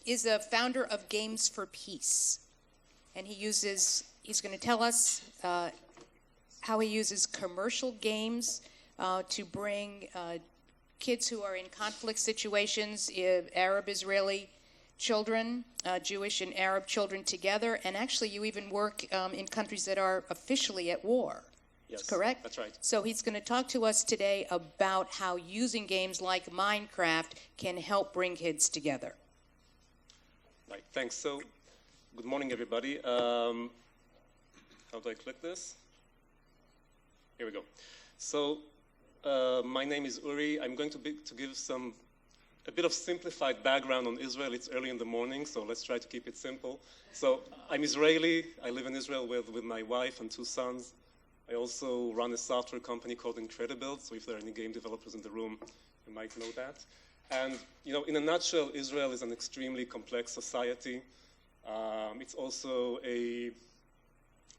is a founder of Games for Peace. And he's going to tell us how he uses commercial games to bring kids who are in conflict situations, Arab, Israeli children, Jewish and Arab children together. And actually, you even work in countries that are officially at war. Yes, correct? That's right. So he's going to talk to us today about how using games like Minecraft can help bring kids together. Right, thanks. So, good morning, everybody. How do I click this? Here we go. So, my name is Uri. I'm going to give a bit of simplified background on Israel. It's early in the morning, so let's try to keep it simple. So, I'm Israeli. I live in Israel with my wife and 2 sons. I also run a software company called Incredibuild, so if there are any game developers in the room, you might know that. And, in a nutshell, Israel is an extremely complex society. It's also a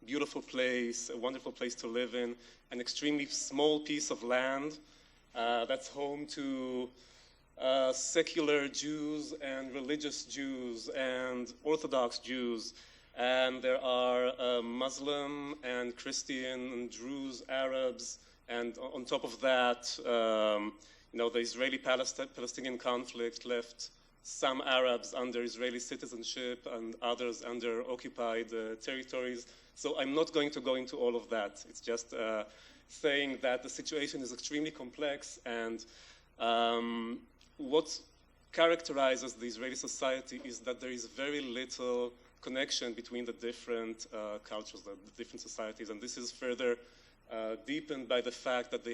beautiful place, a wonderful place to live in, an extremely small piece of land that's home to secular Jews and religious Jews and Orthodox Jews. And there are Muslim and Christian and Druze, Arabs, and on top of that, the Israeli-Palestinian conflict left some Arabs under Israeli citizenship and others under occupied territories. So I'm not going to go into all of that. It's just saying that the situation is extremely complex, and what characterizes the Israeli society is that there is very little connection between the different cultures, the different societies, and this is further deepened by the fact that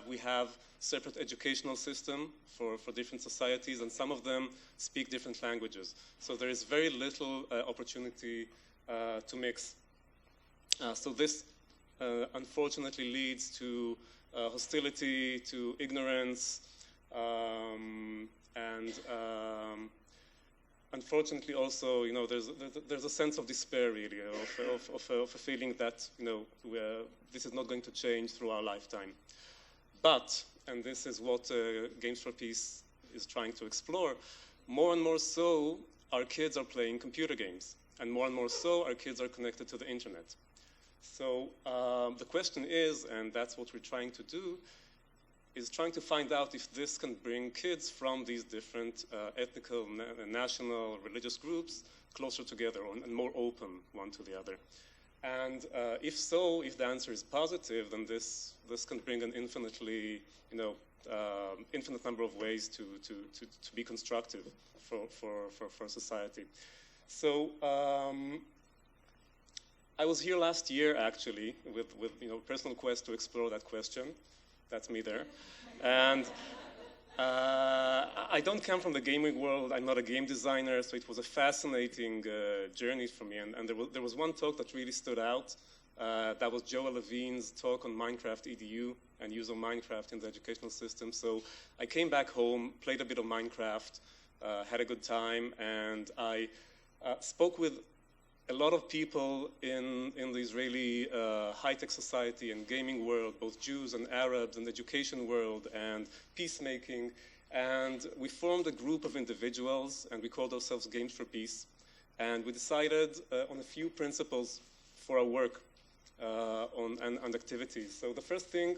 we have separate educational system for different societies, and some of them speak different languages. So there is very little opportunity to mix. So this unfortunately leads to hostility, to ignorance, and unfortunately, also, there's a sense of despair, really, of a feeling that, this is not going to change through our lifetime. But, and this is what Games for Peace is trying to explore, more and more so, our kids are playing computer games, and more so, our kids are connected to the internet. So the question is, and that's what we're trying to do, is trying to find out if this can bring kids from these different ethnical, national, religious groups closer together and more open one to the other. And if so, if the answer is positive, then this can bring an infinitely, infinite number of ways to be constructive for society. So I was here last year, actually, with personal quest to explore that question. That's me there. And I don't come from the gaming world. I'm not a game designer, so it was a fascinating journey for me. And there was one talk that really stood out. That was Joel Levine's talk on Minecraft EDU and use of Minecraft in the educational system. So I came back home, played a bit of Minecraft, had a good time, and I spoke with a lot of people in the Israeli high-tech society and gaming world, both Jews and Arabs, and the education world and peacemaking. And we formed a group of individuals, and we called ourselves Games for Peace. And we decided on a few principles for our work and activities. So the first thing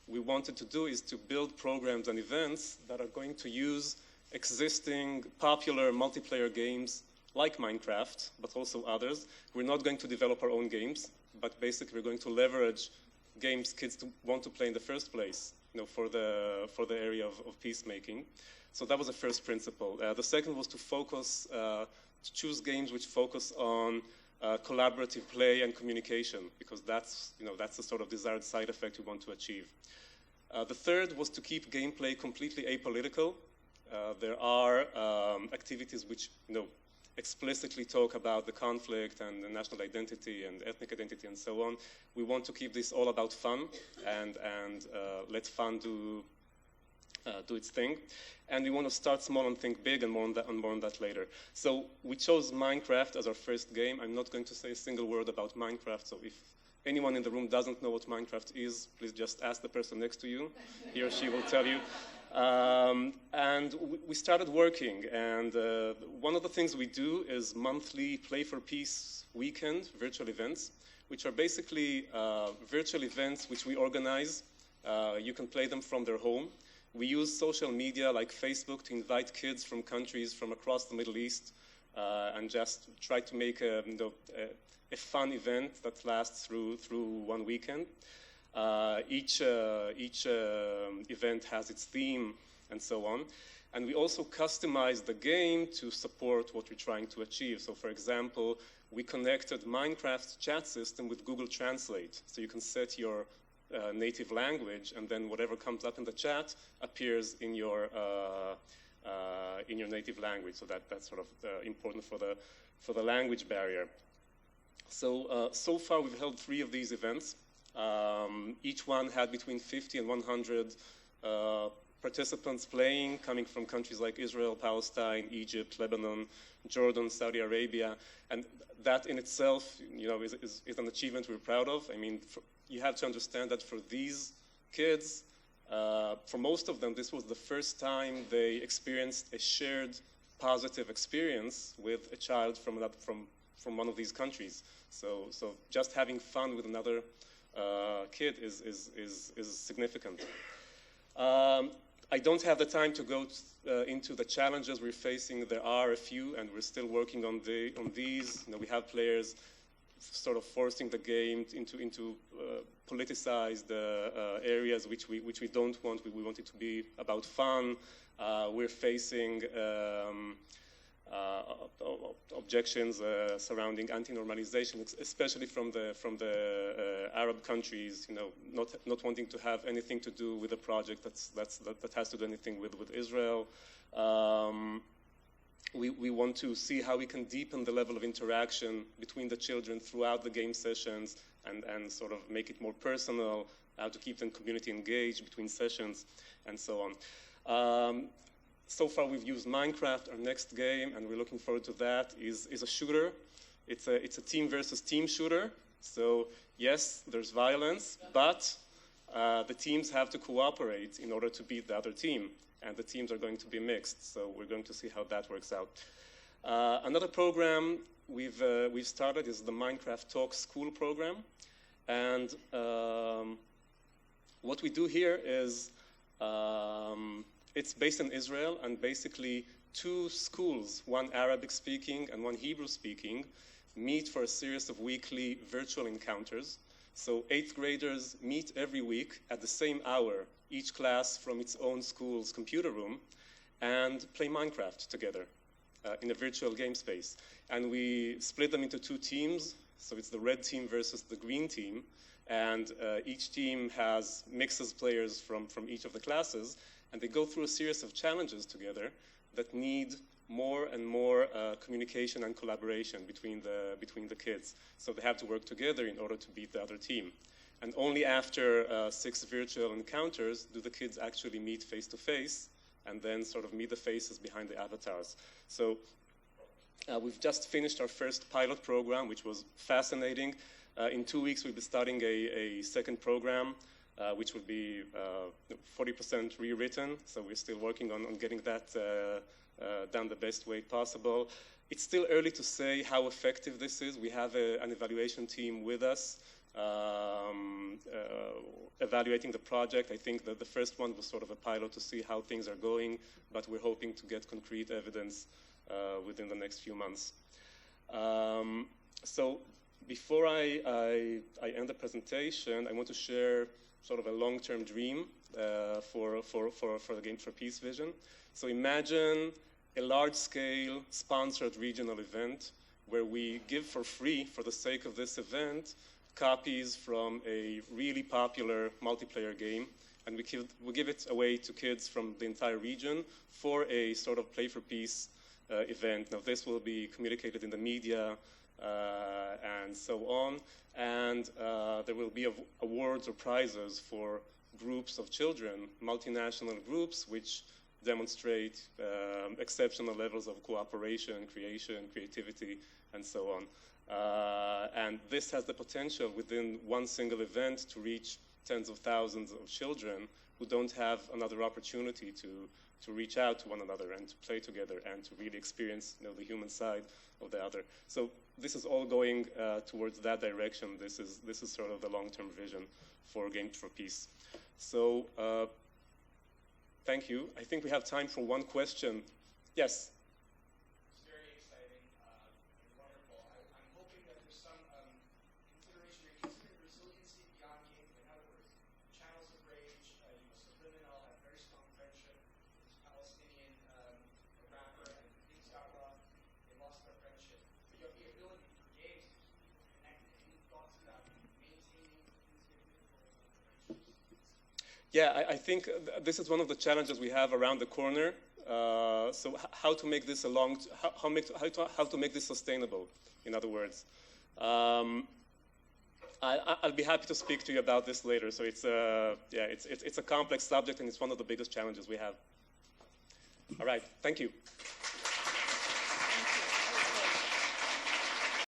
we wanted to do is to build programs and events that are going to use existing popular multiplayer games like Minecraft, but also others. We're not going to develop our own games, but basically we're going to leverage games kids want to play in the first place, for the area of peacemaking. So that was the first principle. The second was to focus, to choose games which focus on collaborative play and communication, because that's the sort of desired side effect we want to achieve. The third was to keep gameplay completely apolitical. There are activities which, explicitly talk about the conflict and the national identity and ethnic identity and so on. We want to keep this all about fun and let fun do its thing. And we want to start small and think big, and more on that later. So we chose Minecraft as our first game. I'm not going to say a single word about Minecraft, so if anyone in the room doesn't know what Minecraft is, please just ask the person next to you. He or she will tell you. And we started working, and one of the things we do is monthly Play for Peace weekend virtual events, which are basically virtual events which we organize. You can play them from their home. We use social media like Facebook to invite kids from countries from across the Middle East and just try to make a fun event that lasts through 1 weekend. Each event has its theme and so on. And we also customize the game to support what we're trying to achieve. So for example, we connected Minecraft's chat system with Google Translate. So you can set your native language, and then whatever comes up in the chat appears in your native language. So that's sort of important for the language barrier. So so far we've held 3 of these events. Each one had between 50 and 100 participants playing, coming from countries like Israel, Palestine, Egypt, Lebanon, Jordan, Saudi Arabia, and that in itself, is an achievement we're proud of. I mean, you have to understand that for these kids, for most of them, this was the first time they experienced a shared positive experience with a child from one of these countries. So just having fun with another kid is significant. I don't have the time to go into the challenges we're facing. There are a few, and we're still working on these. We have players sort of forcing the game into politicized areas which we don't want. We want it to be about fun. We're facing objections surrounding anti-normalization, especially from the Arab countries. Not wanting to have anything to do with a project that has to do anything with Israel. We want to see how we can deepen the level of interaction between the children throughout the game sessions and sort of make it more personal, how to keep them community engaged between sessions, and so on. So far we've used Minecraft. Our next game, and we're looking forward to that, is a shooter. It's a team versus team shooter. So yes, there's violence, but the teams have to cooperate in order to beat the other team. And the teams are going to be mixed, so we're going to see how that works out. Another program we've started is the Minecraft Talk School program, and what we do here is it's based in Israel, and basically 2 schools, one Arabic-speaking and one Hebrew-speaking, meet for a series of weekly virtual encounters. So 8th graders meet every week at the same hour, each class from its own school's computer room, and play Minecraft together in a virtual game space. And we split them into 2 teams. So it's the red team versus the green team. And each team mixes players from each of the classes. And they go through a series of challenges together that need more and more communication and collaboration between the kids. So they have to work together in order to beat the other team. And only after 6 virtual encounters do the kids actually meet face-to-face and then sort of meet the faces behind the avatars. So we've just finished our first pilot program, which was fascinating. In 2 weeks, we'll be starting a second program, which will be 40% rewritten. So we're still working on getting that done the best way possible. It's still early to say how effective this is. We have an evaluation team with us evaluating the project. I think that the first one was sort of a pilot to see how things are going, but we're hoping to get concrete evidence within the next few months. So before I end the presentation, I want to share sort of a long-term dream for the Game for Peace vision. So imagine a large-scale sponsored regional event where we give for free, for the sake of this event, copies from a really popular multiplayer game, and we give it away to kids from the entire region for a sort of Play for Peace event. Now this will be communicated in the media and so on, and there will be awards or prizes for groups of children, multinational groups, which demonstrate exceptional levels of cooperation, creation, creativity, and so on. And this has the potential within one single event to reach tens of thousands of children who don't have another opportunity to reach out to one another and to play together and to really experience, the human side of the other. So this is all going towards that direction. This is sort of the long-term vision for Games for Peace. So thank you. I think we have time for one question. Yes? It's very exciting and wonderful. I'm hoping that there's some consideration you're considering resiliency beyond games. In other words, channels of rage, subliminal, have very strong friendship. This Palestinian rapper, and things got rough. They lost their friendship. But you have the ability for games to keep people connected. Any thoughts about maintaining these difficult friendships? Yeah, I think this is one of the challenges we have around the corner. So how to make this how to make this sustainable? In other words, I'll be happy to speak to you about this later. So it's a complex subject, and it's one of the biggest challenges we have. All right, thank you.